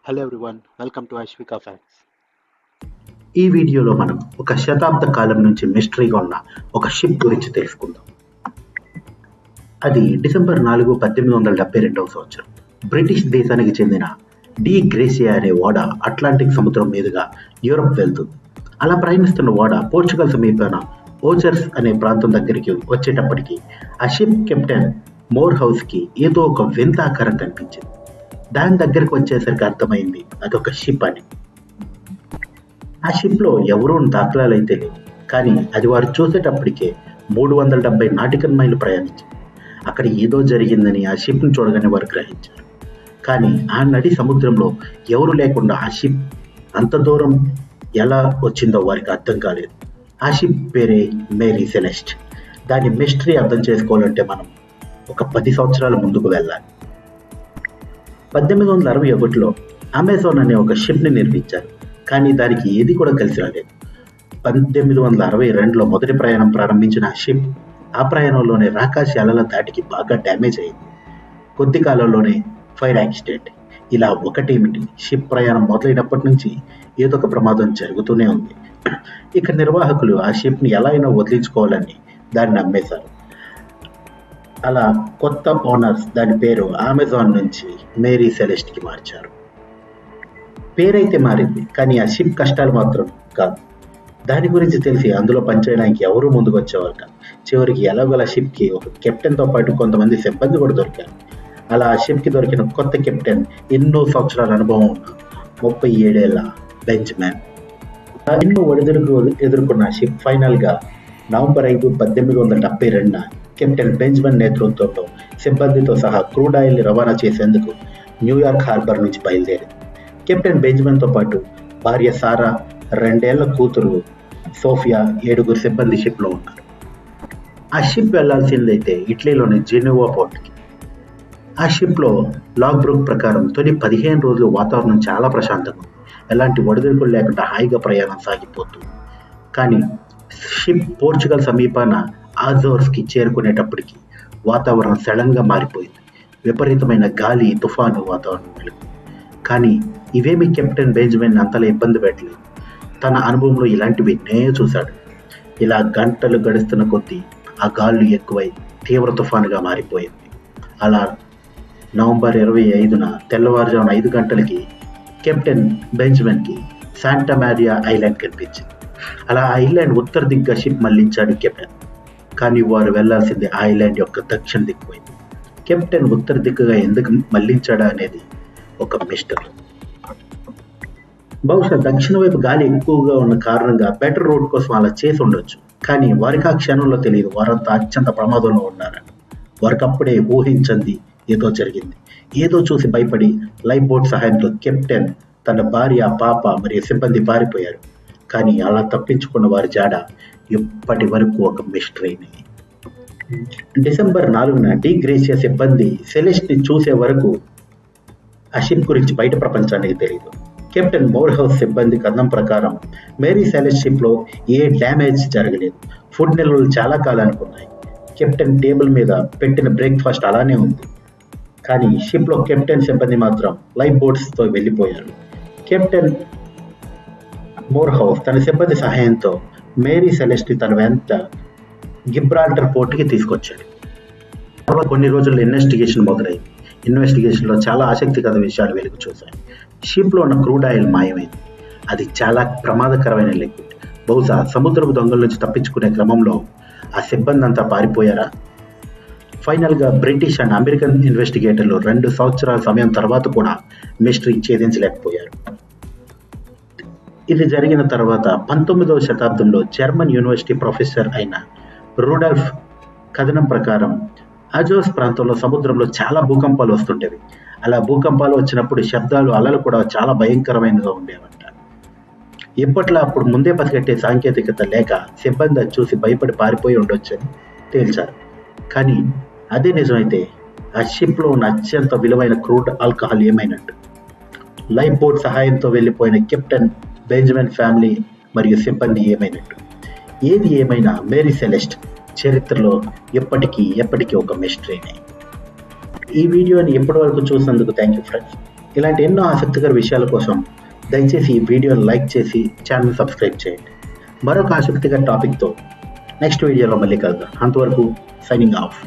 Hello everyone, welcome to Ashwika facts. ఈ వీడియోలో మనం ఒక శతాబ్ద కాలం నుంచి మిస్టరీగా ఉన్న ఒక షిప్ గురించి తెలుసుకుందాం. అది డిసెంబర్ 4, 1872 సంవత్సరం బ్రిటిష్ దేశానికి చెందిన డి గ్రేసియా అనే ఓడ అట్లాంటిక్ సముద్రం మీదుగా యూరప్ వెళ్తుంది. అలా ప్రయాణిస్తున్న ఓడ పోర్చుగల్ సమీపాన ఓచర్స్ అనే ప్రాంతం దగ్గరికి వచ్చేటప్పటికి ఆ షిప్ కెప్టెన్ మోర్ హౌస్కి ఏదో ఒక వింత ఆకారం కనిపించింది. దాని దగ్గరకు వచ్చేసరికి అర్థమైంది అదొక షిప్ అని. ఆ షిప్లో ఎవరూ దాఖలాలు అయితే లేవు, కానీ అది వారు చూసేటప్పటికే 370 నాటికల్ మైళ్ళు ప్రయాణించింది. అక్కడ ఏదో జరిగిందని ఆ షిప్ని చూడగానే వారు గ్రహించారు. కానీ ఆ నడి సముద్రంలో ఎవరు లేకుండా ఆ షిప్ అంత దూరం ఎలా వచ్చిందో వారికి అర్థం కాలేదు. ఆ షిప్ పేరే మేరీ సెలెస్ట్. దాని మిస్టరీ అర్థం చేసుకోవాలంటే మనం ఒక 10 సంవత్సరాల ముందుకు వెళ్ళాలి. 1861లో అమెజాన్ అనే ఒక షిప్ని నిర్మించారు, కానీ దానికి ఏది కూడా కలిసి రాలేదు. 1862లో మొదటి ప్రయాణం ప్రారంభించిన ఆ షిప్ ఆ ప్రయాణంలోనే రాకాశ అలల దాటికి బాగా డ్యామేజ్ అయింది. కొద్ది కాలంలోనే ఫైర్ యాక్సిడెంట్. ఇలా ఒకటేమిటి, షిప్ ప్రయాణం మొదలైనప్పటి నుంచి ఏదో ఒక ప్రమాదం జరుగుతూనే ఉంది. ఇక నిర్వాహకులు ఆ షిప్ని ఎలా అయినా వదిలించుకోవాలని దాన్ని అమ్మేశారు. అలా కొత్త ఓనర్స్ దాని పేరు అమెజాన్ నుంచి మేరీ సెలెస్ట్కి మార్చారు. పేరైతే మారింది, కానీ ఆ షిప్ కష్టాలు మాత్రం కాదు. దాని గురించి తెలిసి అందులో పనిచేయడానికి ఎవరూ ముందుకు వచ్చేవారు కాదు. చివరికి ఎలాగోలా షిప్కి ఒక కెప్టెన్తో పాటు కొంతమంది సిబ్బంది కూడా దొరికారు. అలా ఆ షిప్కి దొరికిన కొత్త కెప్టెన్ ఎన్నో సంవత్సరాల అనుభవం ఉన్న 37 ఏళ్ల బెంజమిన్. ఎన్నో ఒడిదుడుకులు ఎదుర్కొన్న షిప్ ఫైనల్గా నవంబర్ 5, 1872 కెప్టెన్ బెంజమిన్ నేతృత్వంలో సిబ్బందితో సహా క్రూడ్ ఆయిల్ని రవాణా చేసేందుకు న్యూయార్క్ హార్బర్ నుంచి బయలుదేరింది. కెప్టెన్ బెంజమిన్తో పాటు భార్య సారా, 2 ఏళ్ల కూతురు సోఫియా, 7 సిబ్బంది షిప్లో ఉన్నారు. ఆ షిప్ వెళ్లాల్సిందైతే ఇటలీలోని జెనీవా పోర్ట్కి. ఆ షిప్లో లాగ్ బుక్ ప్రకారం తొలి 15 రోజులు వాతావరణం చాలా ప్రశాంతంగా ఉంది. ఎలాంటి ఒడిదుడుకులు లేకుండా హాయిగా ప్రయాణం సాగిపోతుంది. కానీ షిప్ పోర్చుగల్ సమీపాన ఆజోర్స్కి చేరుకునేటప్పటికి వాతావరణం సడన్గా మారిపోయింది. విపరీతమైన గాలి, తుఫాను వాతావరణం నెలకొంది. కానీ ఇవేమీ కెప్టెన్ బెంజమిన్ అంతలా ఇబ్బంది పెట్టలేదు. తన అనుభవంలో ఇలాంటివి ఎన్నో చూశాడు. ఇలా గంటలు గడుస్తున్న కొద్దీ ఆ గాళ్ళు ఎక్కువై తీవ్ర తుఫానుగా మారిపోయింది. అలా నవంబర్ 25న తెల్లవారుజామున 5 గంటలకి కెప్టెన్ బెంజమిన్కి శాంటా మారియా ఐలాండ్ కనిపించింది. అలా ఆ ఐలాండ్ ఉత్తర దిగ్గా షిప్ మళ్లించాడు కెప్టెన్. కానీ వారు వెళ్లాల్సింది ఆ ఐలాండ్ యొక్క దక్షిణ దిక్కు వైపు. కెప్టెన్ ఉత్తర దిక్కుగా ఎందుకు మళ్లించాడా అనేది ఒక మిస్టరీ. బహుశా దక్షిణ వైపు గాలి ఎక్కువగా ఉన్న కారణంగా బెటర్ రోడ్ కోసం అలా చేసి ఉండొచ్చు. కానీ వారికి ఆ క్షణంలో తెలియదు వారంతా అత్యంత ప్రమాదంలో ఉన్నారని. వారికి అప్పుడే ఊహించింది ఏదో జరిగింది. ఏదో చూసి భయపడి లైఫ్ బోట్ సహాయంతో కెప్టెన్, తన భార్య, పాప మరియు సిబ్బంది పారిపోయారు. కానీ అలా తప్పించుకున్న వారి జాడ ఇప్పటి వరకు ఒక మిస్టరీని. డిసెంబర్ 4న డి గ్రేసియా సిబ్బంది సెలెస్ట్ని చూసే వరకు ఆ షిప్ గురించి బయట ప్రపంచానికి తెలియదు. కెప్టెన్ మోర్ హౌస్ సిబ్బంది కథనం ప్రకారం మేరీ సెలెస్ట్ షిప్లో ఏ డ్యామేజ్ జరగలేదు. ఫుడ్ నిల్వలు చాలా కాలానికి ఉన్నాయి. కెప్టెన్ టేబుల్ మీద పెట్టిన బ్రేక్ఫాస్ట్ అలానే ఉంది. కానీ షిప్లో కెప్టెన్ సిబ్బంది మాత్రం లైఫ్ బోట్స్తో వెళ్ళిపోయారు. కెప్టెన్ మోర్ హౌస్ తన సిబ్బంది సహాయంతో మేరీ సెలెస్ట్ని తన వెంట గిబ్రాల్టర్ పోర్టుకి తీసుకొచ్చాడు. తర్వాత కొన్ని రోజుల్లో ఇన్వెస్టిగేషన్ మొదలైంది. ఇన్వెస్టిగేషన్లో చాలా ఆసక్తికర విషయాలు వెలుగు చూశాయి. షిప్లో ఉన్న క్రూడ్ ఆయిల్ మాయమైంది. అది చాలా ప్రమాదకరమైన లిక్విడ్. బహుశా సముద్రపు దొంగల నుంచి తప్పించుకునే క్రమంలో ఆ సిబ్బంది అంతా పారిపోయారా? ఫైనల్గా బ్రిటిష్ అండ్ అమెరికన్ ఇన్వెస్టిగేటర్లు 2 సంవత్సరాల సమయం తర్వాత కూడా మిస్టరీ ఛేదించలేకపోయారు. ఇది జరిగిన తర్వాత 19వ శతాబ్దంలో జర్మన్ యూనివర్సిటీ ప్రొఫెసర్ అయిన రూడాల్ఫ్ కథనం ప్రకారం అజోర్స్ ప్రాంతంలో సముద్రంలో చాలా భూకంపాలు వస్తుండేవి. అలా భూకంపాలు వచ్చినప్పుడు శబ్దాలు, అలలు కూడా చాలా భయంకరమైనగా ఉండేవంట. ఇప్పట్లో అప్పుడు ముందే పసిగట్టే సాంకేతికత లేక సిబ్బంది అది చూసి భయపడి పారిపోయి ఉండొచ్చని తేల్చారు. కానీ అదే నిజమైతే ఆ షిప్లో ఉన్న అత్యంత విలువైన క్రూడ్ ఆల్కహాల్ ఏమైనట్టు? లైఫ్ బోట్ సహాయంతో వెళ్ళిపోయిన కెప్టెన్ బెంజమిన్ ఫ్యామిలీ మరియు సిబ్బంది ఏమైనట్టు? ఏది ఏమైనా మేరీ సెలెస్ట్ చరిత్రలో ఎప్పటికీ ఒక మిస్టరీనే. ఈ వీడియోని ఎప్పటి వరకు చూసినందుకు థ్యాంక్ యూ ఫ్రెండ్స్. ఇలాంటి ఎన్నో ఆసక్తికర విషయాల కోసం దయచేసి ఈ వీడియోని లైక్ చేసి ఛానల్ సబ్స్క్రైబ్ చేయండి. మరొక ఆసక్తికర టాపిక్తో నెక్స్ట్ వీడియోలో మళ్ళీ కలుద్దాం. అంతవరకు సైనింగ్ ఆఫ్.